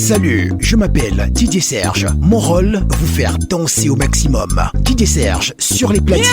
Salut, je m'appelle Didier Serge. Mon rôle, vous faire danser au maximum. Didier Serge sur les platines.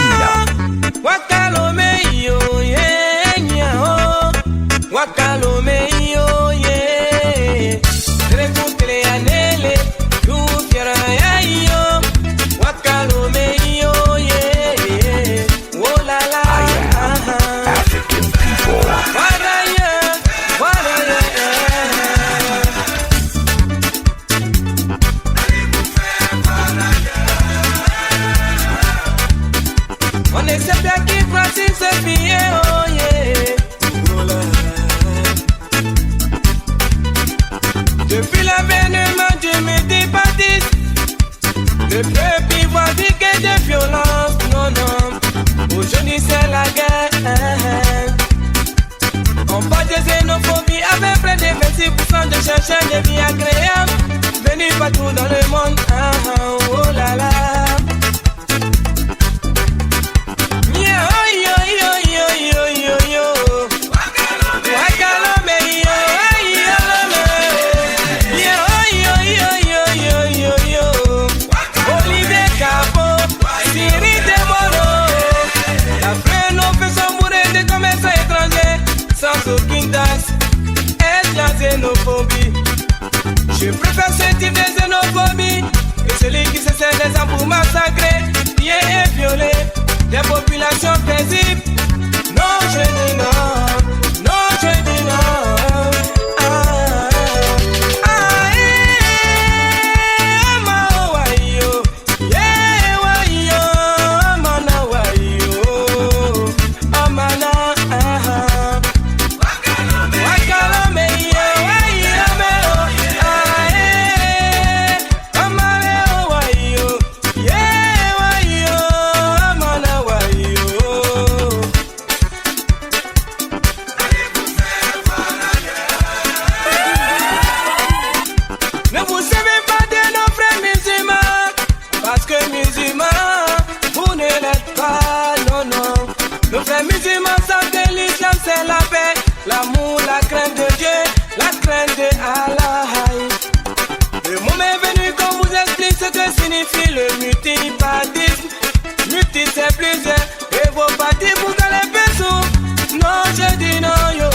On est ces bien qui Francis se fier, oh yeah. Depuis l'avènement du midi baptiste, le peuple voit que de violence, non, non. Aujourd'hui c'est la guerre. On parle de xénophobie avec près de 26% de chercheurs de vie agréable venus partout dans le monde, oh là là. Aucune tasse, est la xénophobie. Je préfère ce type de xénophobie que celui qui se sert des armes pour massacrer, piller et violer des populations paisibles. Non, je dis non, non, je dis non. L'amour, la crainte de Dieu, la crainte de Allah. Le moment est venu qu'on vous explique ce que signifie le multipartisme. Multi c'est plusieurs, et vos partis vous allez péso. Non, je dis non, yo.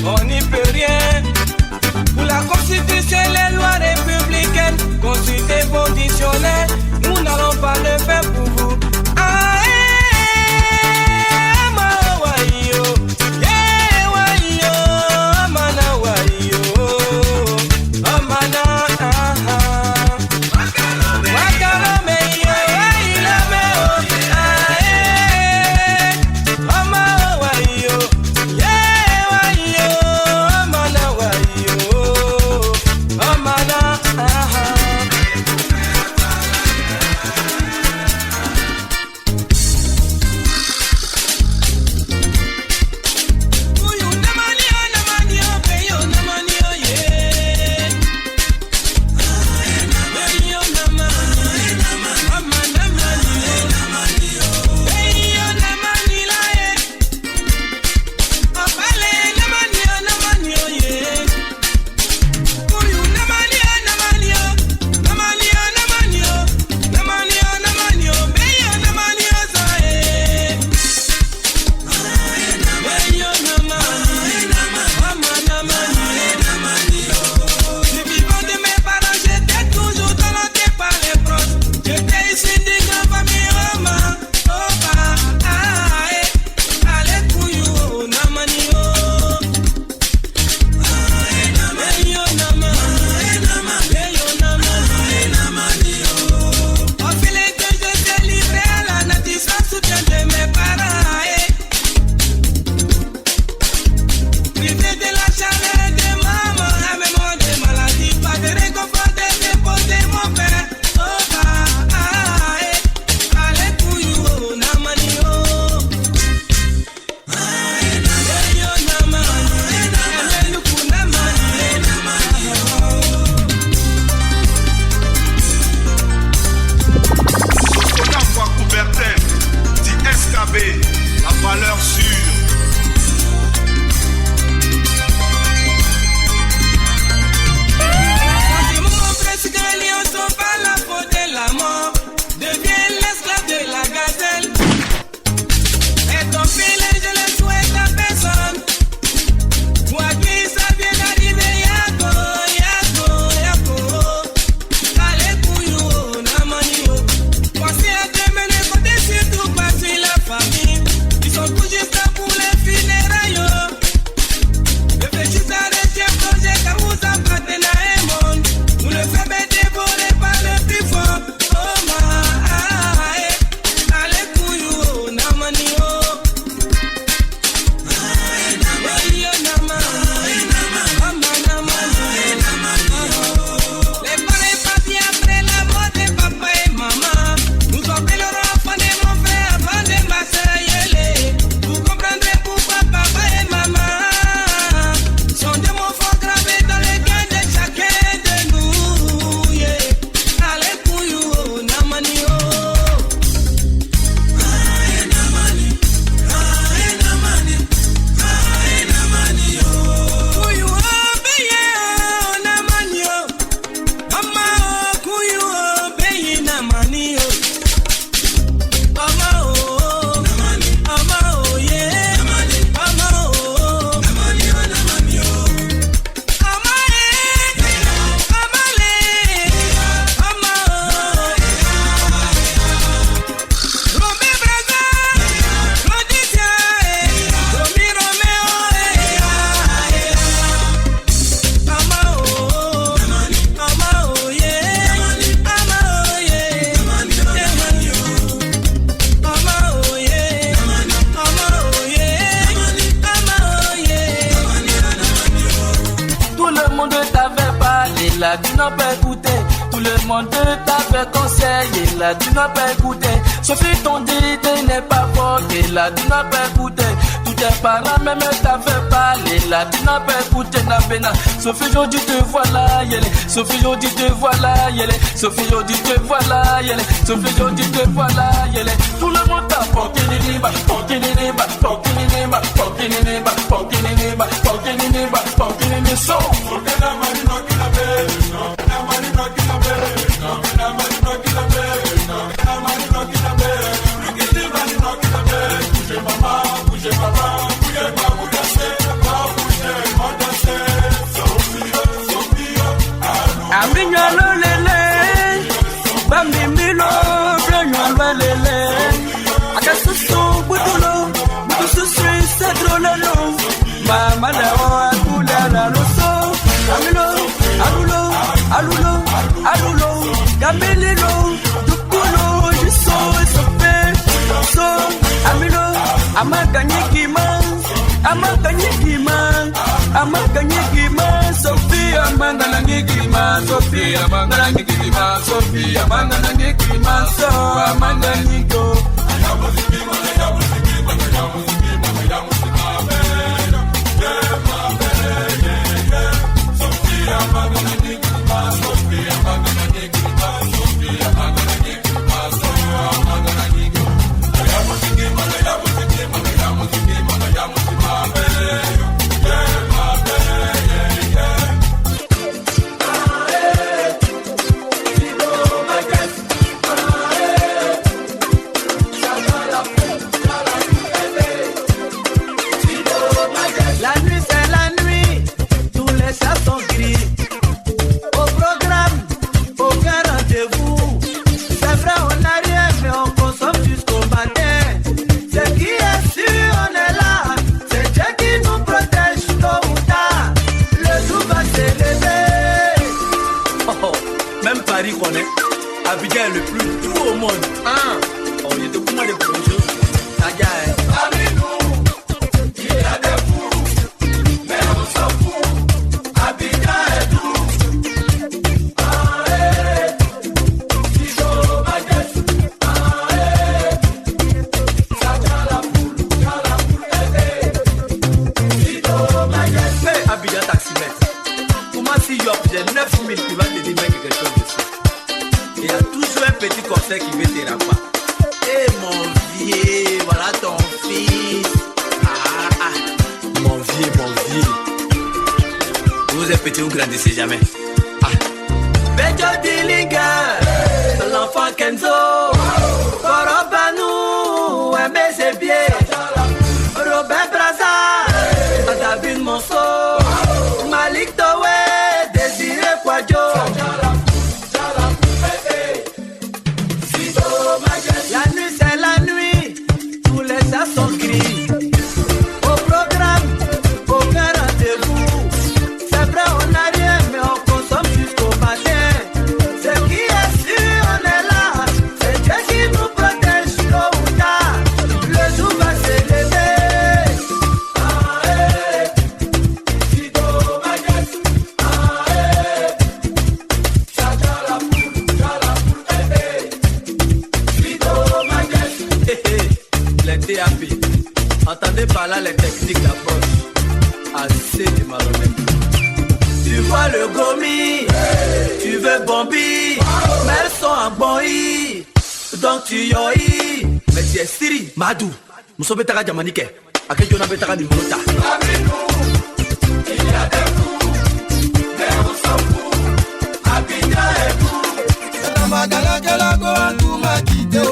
On n'y peut rien. Pour la constitution et les lois républicaines, consultez vos dictionnaires. Nous n'allons pas le faire pour vous. là tu n'as pas écouté. Tout le monde t'a fait conseil, et là tu n'as pas écouté. Sophie ton dit n'est pas fort, et là tu n'as pas écouté. Tous tes parents même t'a fait parler, là tu n'as pas écouté. Sophie aujourd'hui te voilà, yélé. Sophie aujourd'hui te voilà, yélé. Sophie aujourd'hui te voilà, yélé. Sophie aujourd'hui te voilà, yélé. Tout le monde t'a porté les débats, porté les débats, porté les débats, porté les débats, porté les débats, porté les débats, porté les débats. Aminyalo lele, bamimilo, blanyo lele. Akasusu budulo, budususu sadrolalo. Mama la akula la loso. Amilo, alulo, alulo, alulo. Gamililo, dukulo, jiso sope. So, amilo, amaganyikima, amaganyikima, amaganyikima. Sophia mangana ngikima, Sophia mangana ngikima, Sophia mangana ngikima, so amangana ngiko. Abidjan est le plus doux au monde. Hein? Oh, il y a de comment de choses. Nadia, parmi nous, il y a des fous, mais on s'en fout. Abidjan est doux. Ah, eh, Tiso Majes. Ah, eh, ça tient la poule, Tiso Majes. Mais Abidjan taximètre. Comment si il y a 9000 qui va te dire quelque chose dessus? Il y a toujours un petit conseil qui veut te rappeler. Eh mon vieux, voilà ton fils. Mon vieux. Vous êtes petit, vous grandissez jamais. Bejo Dilinga, l'enfant Kenzo. Korobanu, Aimé c'est bien. Robert Braza, David Monceau. Malik Towe, Désiré Kwadjo. La nuit c'est la nuit, tous les chats sont gris. Au programme, aucun rendez-vous. C'est vrai on n'a rien mais on consomme jusqu'au matin. C'est qui est sûr on est là. C'est Dieu qui nous protège tôt ou tard. Le jour va s'élever. Ah eh, Sido Majes. Ah eh, Chacha la poule bébé. Les TAP, entendez par là les techniques d'approche. Assez de malhonnête. Tu vois le gomi, tu veux bombi, mais elles sont en boi. Donc tu yoi, mais tu es Siri, Madou. Nous sommes betara Jamanike. A quel jour on a betara du Mota? Parmi nous, il y a des fous, mais on s'en fout. Abidjan est fou. C'est la magala que la goa tout m'a quitté.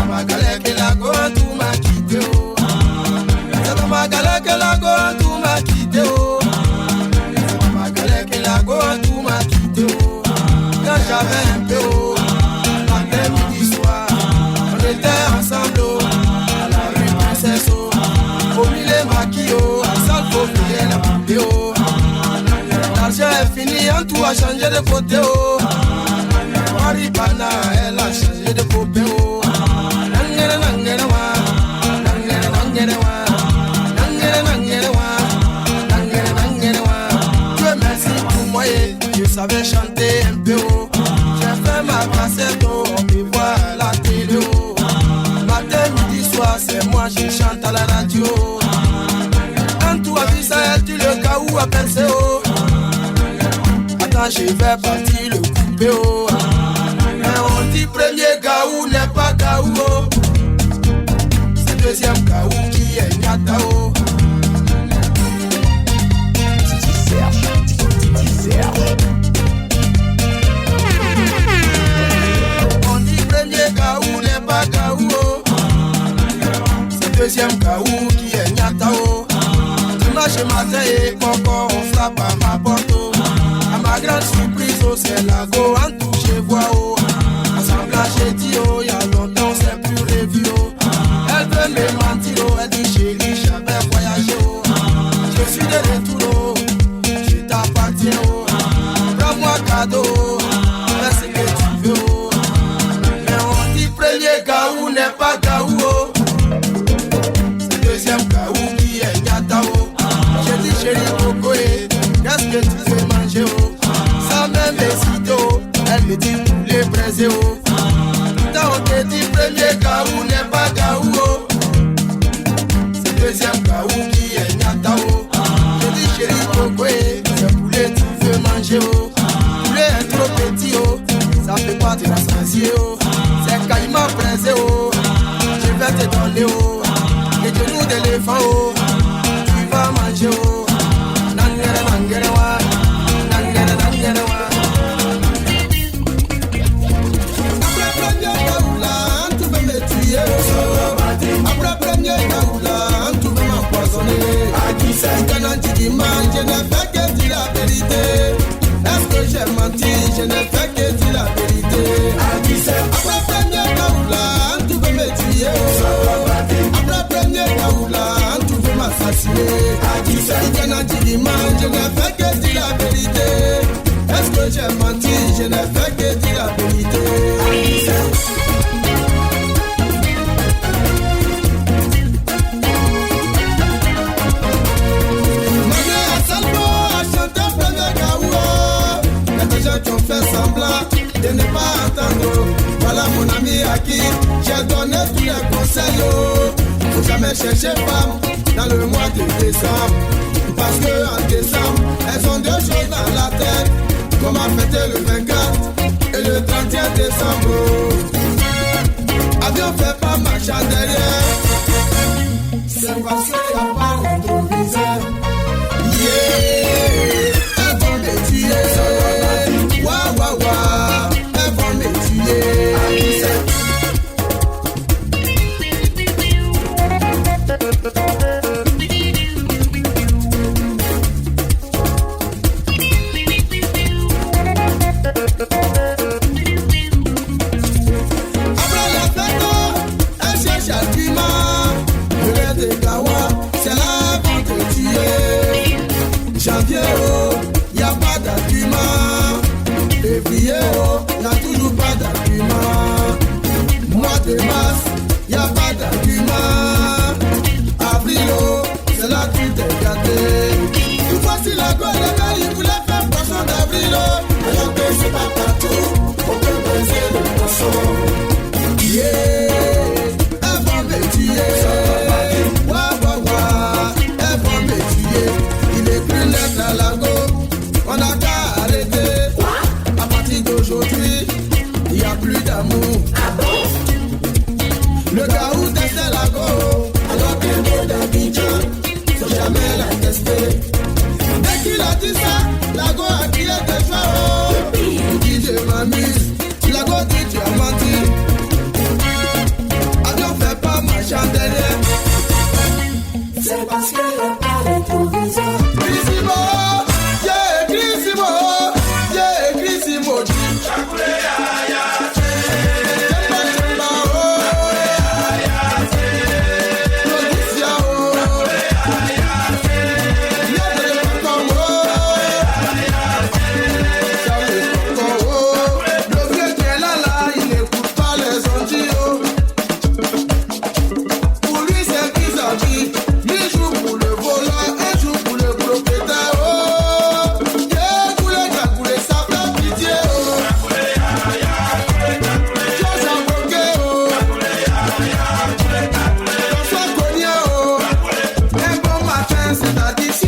Magala que la goa tout m'a quitté. C'est la magala que la goa tout m'a quitté. Magala que la goa tout m'a quitté. Quand j'avais un peu l'après-midi soir, on était ensemble à la rue Princesse. Au milieu maquillot, à salle faut payer la vidéo. L'argent est fini, en tout a changé de côté. Maribana, elle a changé de copain. Dieu merci pour moi. savais chanter un peu haut. J'ai fait ma cassette, on me voit à la télé. Matin, midi, soir, c'est moi qui chante à la radio. Quand tu as vu ça, tu le cas où à penser oh. Attends, je vais partir le couper oh. Mais on dit premier gaou n'est pas gaou oh. C'est deuxième gaou qui est nyata oh. On dit premier gaou n'est pas gaou oh. C'est deuxième gaou qui est nyata oh. Dimanche matin et coco on frappe à ma porte oh. À ma grande surprise oh c'est la go en touche voix oh. Ensemble j'ai dit oh y'a longtemps c'est plus revu oh. Elle veut me mentir oh. Elle dit chérie j'avais voyagé oh. Je suis de retour oh. Je t'appartiens oh. Prends-moi cadeau oh. Fais ce que tu veux oh. Mais on dit premier gaou n'est pas gaou oh. C'est deuxième gaou qui est nyata oh. J'ai dit chérie coco eh. Qu'est-ce que tu veux manger oh. Sans même hésiter oh. Elle me dit poulet braisé oh. Putain on te dit premier gaou n'est pas gaou oh. C'est deuxième gaou qui est nyata oh. J'ai dit chérie coco eh. C'est poulet tu veux manger oh. Poulet est trop petit oh. Ça peut pas te rassasier oh. C'est caïman braisé oh. Je vais te donner oh. Les genoux d'éléphant oh. Tu vas manger oh. Nangere nangere wa. Nangere nangere wa. Après premier gaoula, tu veux m'empoisonner. À qui c'est que tu dis je ne fais que dire la vérité. Est-ce que j'ai menti? Je ne fais que dire la vérité. À qui c'est? Après premier gaoula, tu veux me tuer. Après premier gaoula, tu veux m'assassiner. À qui c'est? Tu dis je ne fais que dire la vérité. Est-ce que j'ai menti? Je ne fais que dire la vérité. À qui c'est? Qui ont fait semblant de ne pas entendre. Voilà mon ami à qui j'ai donné tous les conseils. Faut jamais chercher femme dans le mois de décembre. Parce que en décembre, elles ont deux choses dans la tête. Comment fêter le 24 et le 31 décembre. Avion fait pas marcher derrière. C'est parce qu'il n'y a pas de rétroviseur. Yeah, elles vont me tuer. Wa wa wa, elles vont me tuer. Après la fête, elles cherchent à Dima. Le rêve de Gawa, c'est là qu'on te tuer. Janvier, oh, y'a pas d'argument. Février, oh, y'a toujours pas d'argument. Mois de mars, y'a pas d'argument. Avril, oh, c'est là que tu t'es gâté. Une fois si la gueule est belle, il voulait faire poisson d'avril, oh. Alors que c'est pas partout, on peut briser le poisson. Yeah, elles vont me tuer. Wa wa wa, elles vont me tuer. Il est plus net à la go, on a qu'à arrêter. D'aujourd'hui, il n'y a plus d'amour. Ah bon? Le gars où testait la go, alors que le d'Abidjan, faut jamais la tester. Dès qu'il a dit ça, la go a crié des fois. Il dit je m'amuse, la go dit tu as menti. Avion fait pas marcher derrière. C'est parce qu'il n'y a pas de rétroviseur. Grissimo, yeah, Grissimo.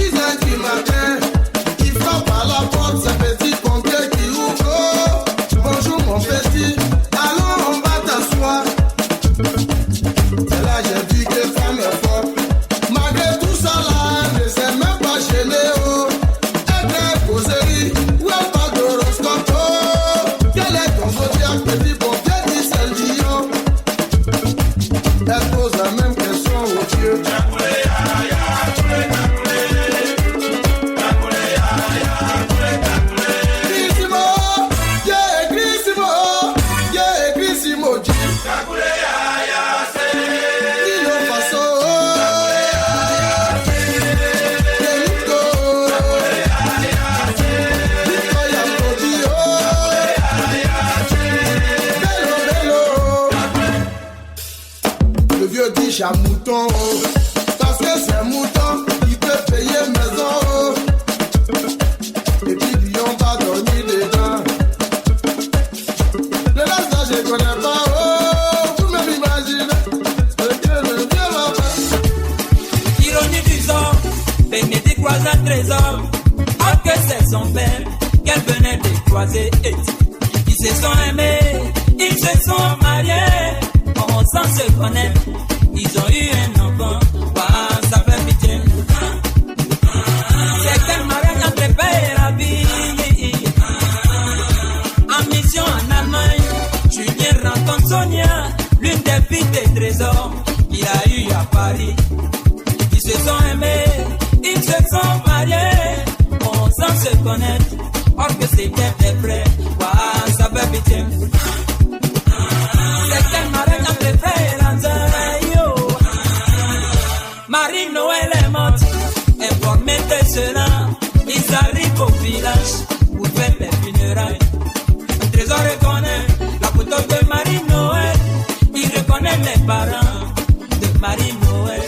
6h du matin, il frappe à la porte, c'est petit pompier qui ouvre. Oh, bonjour mon petit, allons on va t'asseoir. C'est là j'ai vu que femme est forte. Malgré tout ça là, elle ne s'est même pas gênée. Oh, elle est causerie, où elle parle d'horoscope. Oh, quel est ton zodiaque, petit pompier dit c'est le lion. Elle pose la même question au Dieu. À mouton, oh. Parce que c'est mouton, il peut payer maison. Oh. Et puis lion va dormir dedans. Le reste là je connais pas. Oh, vous même imaginez. Le vieux va faire. Ironie du sort, Bénédicte croise un trésor. Alors que c'est son père qu'elle venait de croiser. Ils se sont aimés, ils se sont mariés. On sans se connaître. Ils ont eu un enfant, wow, ça fait pitié. C'est quel mariage entre père et la vie. En mission en Allemagne, Julien rencontre Sonia, l'une des filles des trésors qu'il a eu à Paris. Ils se sont aimés, ils se sont mariés, on sans se connaître, or que c'était des frères, wow, ça fait pitié. C'est quel mariage entre père et la sœur. Marie-Noël est morte, informée de cela. Ils arrivent au village pour faire les funérailles. Le trésor reconnaît la photo de Marie-Noël. Il reconnaît les parents de Marie-Noël.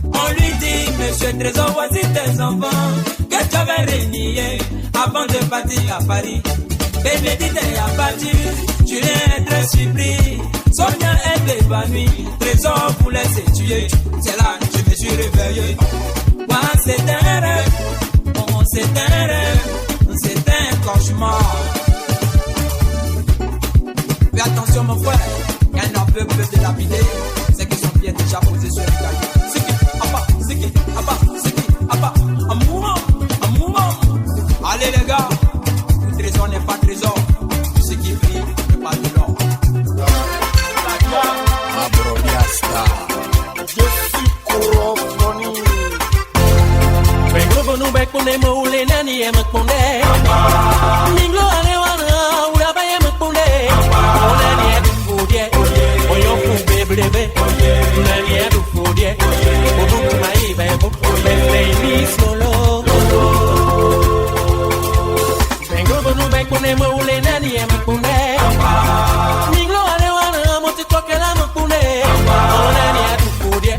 On lui dit, monsieur Trésor, voici tes enfants que tu avais reniés avant de partir à Paris. Bénédicte est abattue, Julien est très surpris. Sonia est évanouie, Trésor voulait se tuer. C'est là que je me suis réveillé. Ouais, c'est un rêve, oh, c'est un rêve, c'est un cauchemar. Fais attention mon frère, elle n'en peut plus de lapider. C'est que son pied est déjà posé sur le caillou. C'est qui, abba, c'est qui, abba, c'est qui, abba, un mouvement. Allez les gars, le trésor n'est pas trésor. Tout ce qui brille n'est pas de l'or. Nu bec pune mule nani e măcpunde Minglo ale wana ura ba e măcpunde Nani e du fudie Oyo fu beblebe Nani e du fudie Odu mai bebo Bebe ni solo Minglo nu bec pune mule nani e măcpunde Minglo ale wana moti toke la măcpunde Nani e du fudie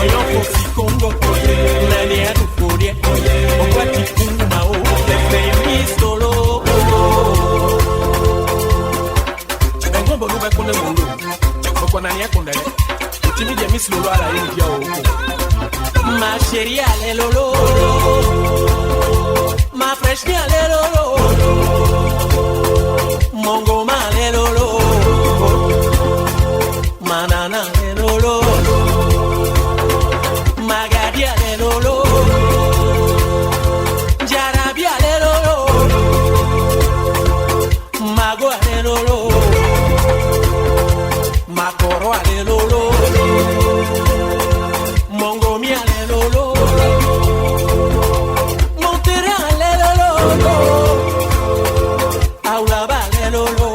Oyo fu si Congo Nani e du fudie Ma chérie allez lolo Ma fraîche allez lolo Mon goma allez lolo Ma nana allez lolo Ma gadi allez lolo Jarabi allez lolo Mago allez lolo Ma coro allez lolo Mongomi allez lolo Monterrey allez lolo Aulaba allez lolo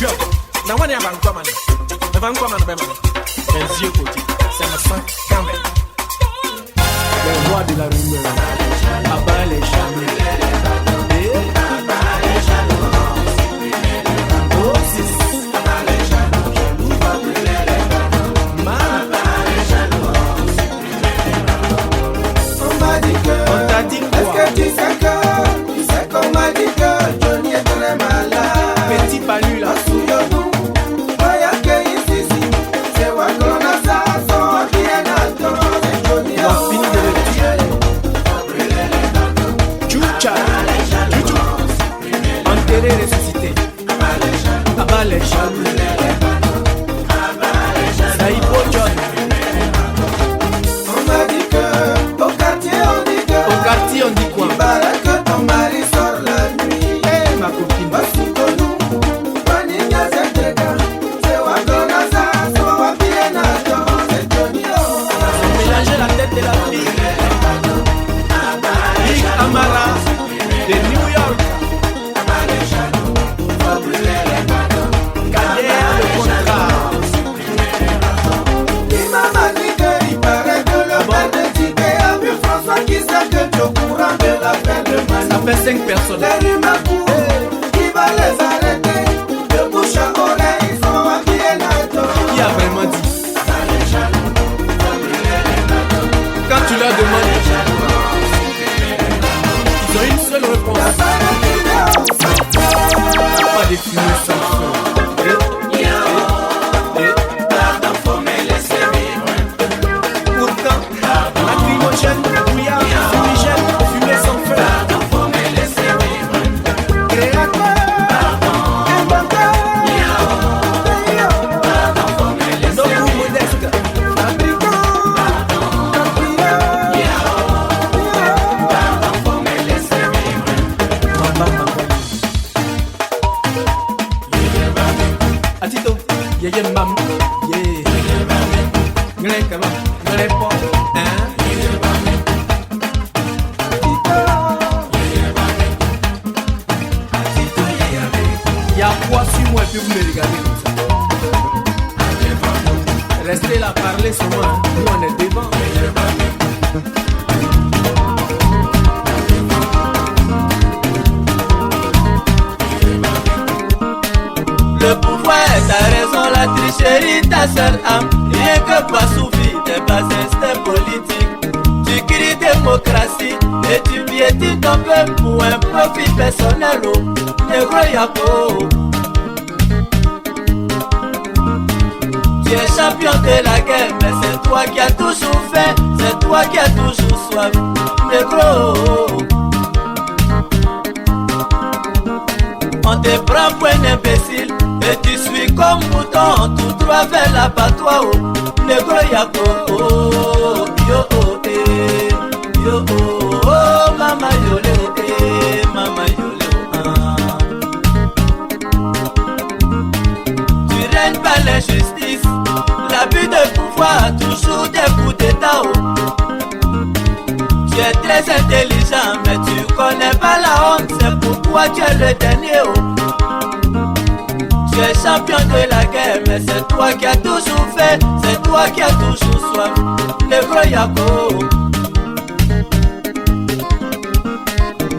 Na wani ya bankwa man. Na bankwa man be man. Benzio côté. C'est ma sang quand même. Le roi de la rumeur. Abat les jaloux. Est-ce que tu sais qu'on m'a dit que Johnny est très malade? Petit palu là. Souillons-nous, voyons que ici, c'est quoi qu'on a ça, son bien attend, c'est Johnny. On finit de le tuer. Chucha, chuchu. Enterré, ressuscité. Abat les jaloux. Saïbo John. On m'a dit que au quartier on dit que On dit quoi? il paraît que ton mari sort la nuit. Eh ma copine. Basikonou, Paniga Zeteka, c'est Wakona ça, soit bien attend, c'est Johnny. Mélanger la tête de la fille. Big Amara de New York. Carrière le contrat. Il m'a dit que il paraît que le père de Tiké a vu François qui sait que tu es au courant de l'affaire de Manu. Ça fait 5 personnes. Les rumeurs courent, qui va les arrêter? De bouche à oreille, ils sont bien attend. Qui a vraiment dit? Quand tu leur demandes, ils ont une seule réponse. Pas de fumée sans feu. Pourtant, lacrymogène, bouillard, fumigène, fumée sans feu. Créateur, inventeur, Nos goûts modestes, fabricant, empireur. Atito, yeye mam, yeah. Ngele kama, ngele po, hein? Y'a quoi sur moi et puis vous me regardez comme ça? Restez là, parlez sur moi, hein. Nous on est devant. Le pouvoir, ta raison, la tricherie, ta seule âme. Rien que pas souffrir des bas instincts politiques. Tu cries démocratie et tu piétines ton peuple pour un profit personnel. Oh, négro yako. Tu es champion de la guerre, mais c'est toi qui as toujours fait, c'est toi qui as toujours soif. Négro. On te prend pour un imbécile et tu suis comme mouton tout droit vers l'abattoir. Oh, négro yako, oh, yo oh, eh, yo oh, oh, mama yole, eh, mama yole, ah. Tu règnes par l'injustice, l'abus de pouvoir, toujours des coups d'état. Oh. Tu es très intelligent, mais tu connais pas la honte, c'est pourquoi tu es le dernier. Oh. Tu es champion de la guerre, mais c'est toi qui as toujours fait, c'est toi qui as toujours soif. Négro yako.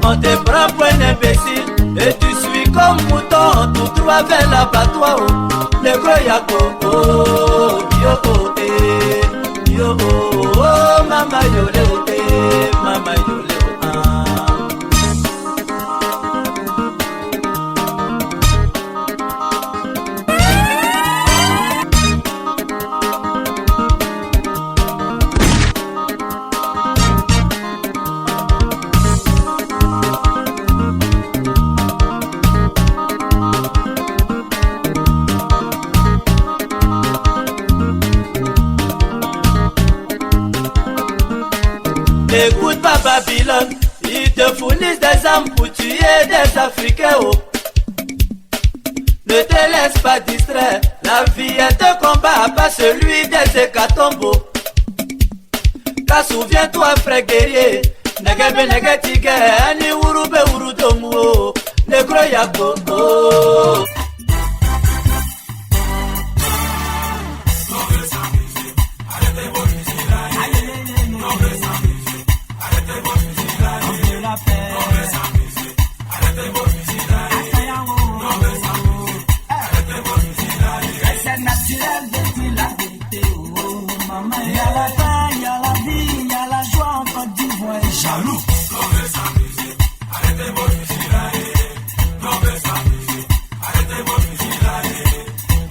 On te prend pour un imbécile et tu suis comme mouton tout droit vers l'abattoir. Oh. Négro yako, oh, yo oh, eh, yo oh, oh, mama yole, eh, mama yole, ah. Écoute pas Babylone, ils te fournissent des armes pour tuer des Africains. Oh. Ne te laisse pas distraire, la vie est un combat, pas celui des hécatombes. Car souviens-toi frère guerrier, negebe negetige, ani urube urudomu, negro yako. naturel depuis la vérité. Oh, maman, il y a la paix, il y a la vie, il y a la joie en Côte d'Ivoire. Jaloux. Levez sa musique, arrêtez votre musique là. Levez sa musique, arrêtez votre musique là.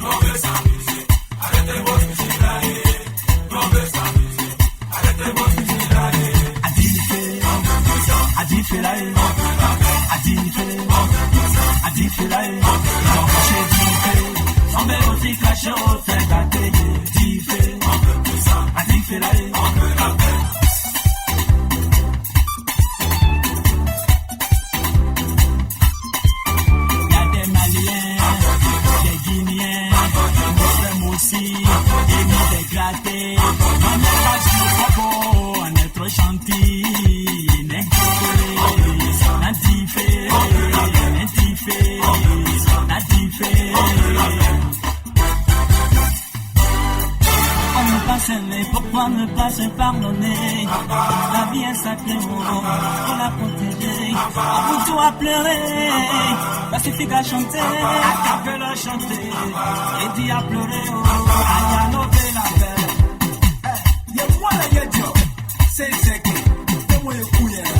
Levez sa musique, arrêtez votre musique là. Levez sa musique, arrêtez votre musique là. Adife là, adife là, chez Dife, tombé aussi caché au fait d'atelier. Dife, adife là. Y'a des Maliens, des Guinéens, des aussi, des grattés. On est pas sur le on est trop gentil. Pourquoi ne pas se pardonner? La vie est sacrée, faut la protéger. À vous tout à pleurer, ça suffit qu'à chanter, à capella chanter, et dit à pleurer, à lever la paix. Y'a moi la y'a c'est qui, c'est moi le couillère.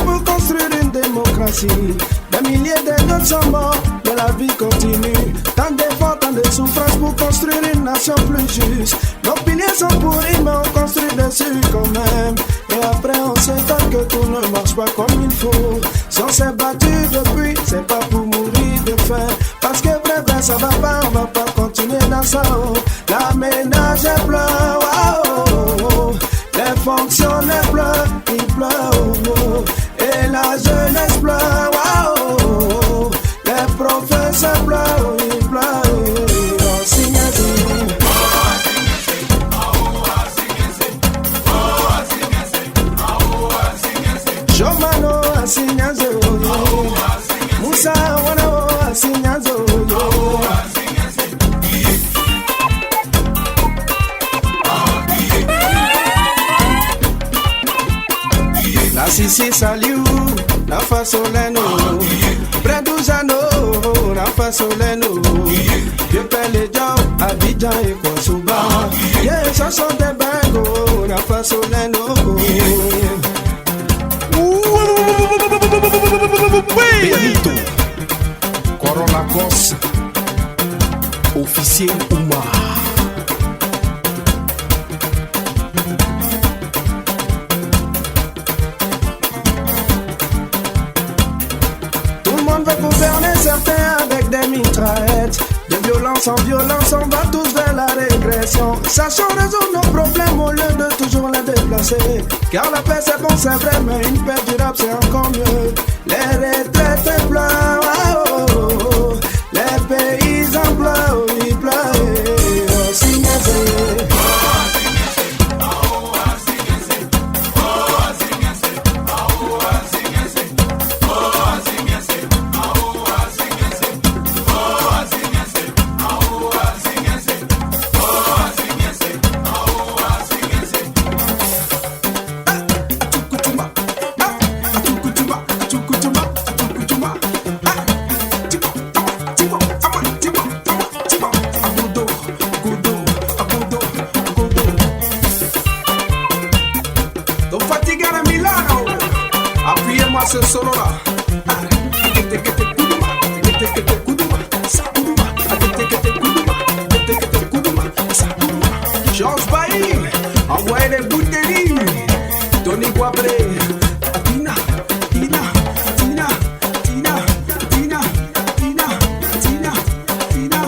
Pour construire une démocratie, des milliers de d'autres sont morts, mais la vie continue. Tant d'efforts, tant de souffrances pour construire une nation plus juste. Nos piliers sont pourris, mais on construit dessus quand même. Et après on s'étonne que tout ne marche pas comme il faut. Si on s'est battu depuis, c'est pas pour mourir de faim. Parce que bref, ça va pas, on va pas continuer dans ça. Oh. La ménage est plein, wow. Les fonctionnaires pleurent, ils pleurent, oh. Et la jeunesse pleure, wow. Les professeurs pleurent, ils pleurent, oh. Jomano asinyaze, Musa wana asinyaze, la Sissi Saliou, la Fasoleno, Breduzano, la Fasoleno, Dieu paie les gens, Abidjan et Koussouba, yeah, ça sont des bangos, la Fasoleno. Benito, Corolla Cos, officier Oumar. Gouverner certains avec des mitraillettes. De violence en violence, on va tous vers la régression. Sachons résoudre nos problèmes au lieu de toujours les déplacer. Car la paix c'est bon, c'est vrai, mais une paix durable c'est encore mieux. Les retraités pleurent, oh, oh, oh. Les paysans pleurent, ils pleurent. Oh, signez-le. Ce solo là. Georges Bailly, envoyez les bouteilles. Tony Guabré, Tina, Tina, Tina, Tina, Tina, Tina, Tina, Tina.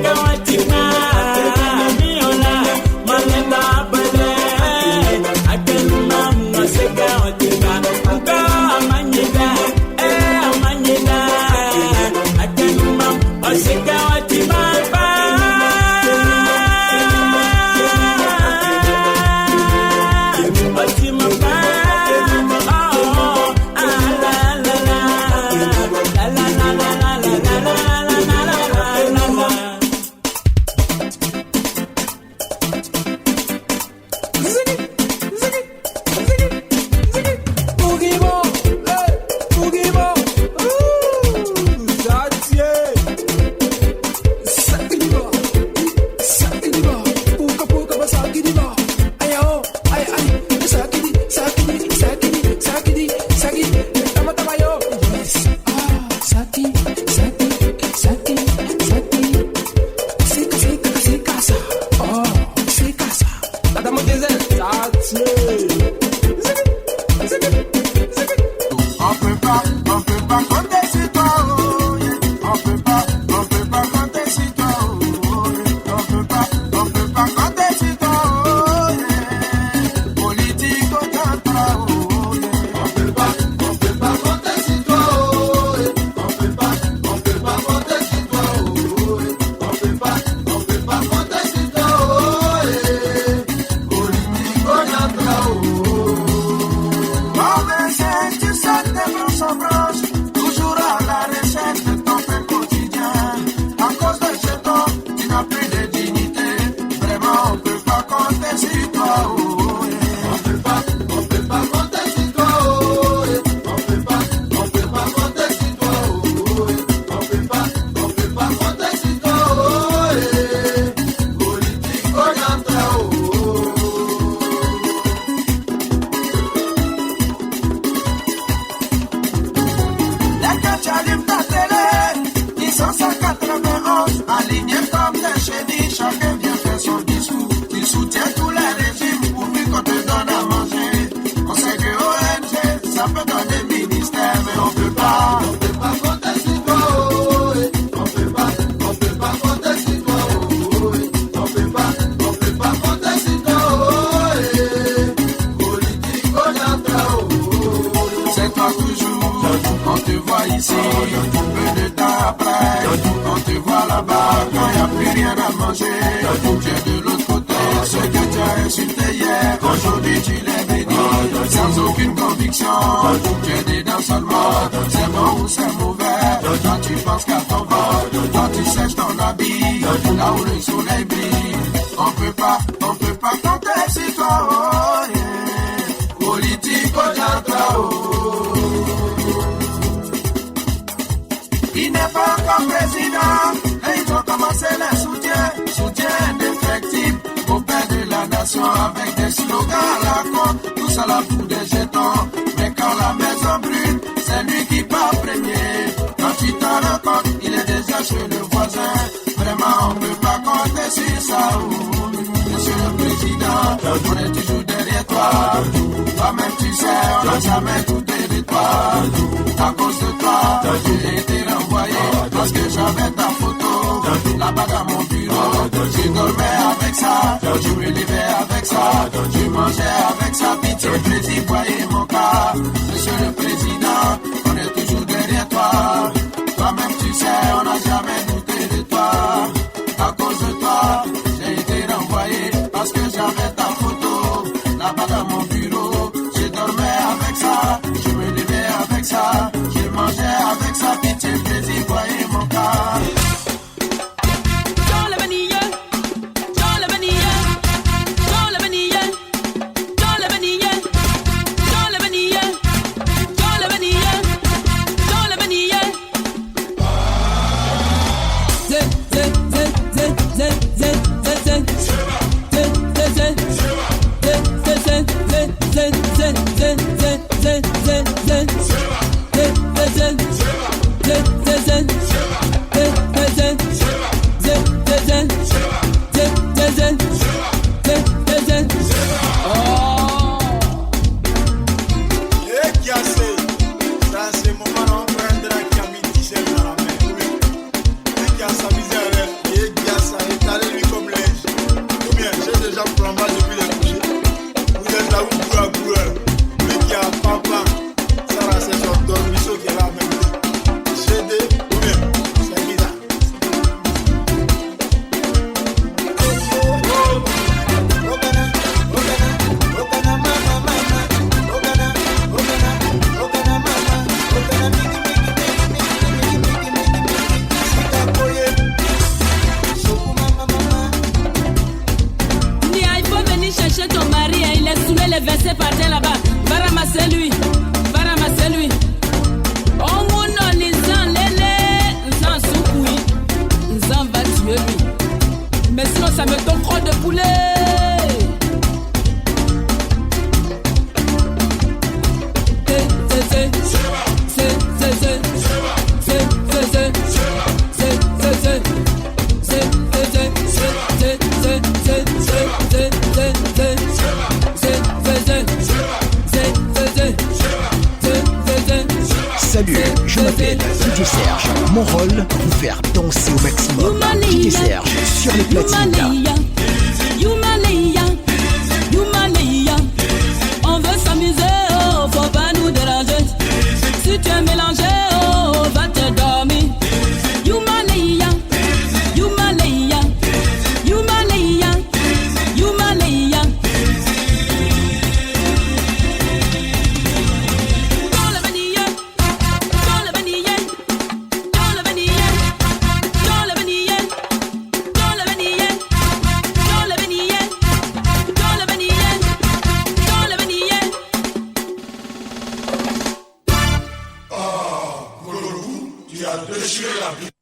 I versé par terre là-bas. Va ramasser lui. Va ramasser lui. Oh mon nom, Nizan Lélé. Nizan Soukoui. Nizan va tuer lui. Mais sinon, ça me donne crotte de poulet. Salut, je m'appelle DJ Serge. Mon rôle, vous faire danser au maximum. DJ Serge sur les platines. On veut s'amuser, oh, faut pas nous déranger. Si tu es mélangé, oh, va te dormir. Youmalia, Youmalia, Youmalia, Youmalia. Dans le vanille, dans le vanille, dans le vanille, dans le vanille, dans le vanille, dans le vanille, dans le vanille, dans le vanille. Ah, Golorou, tu as déchiré la vie.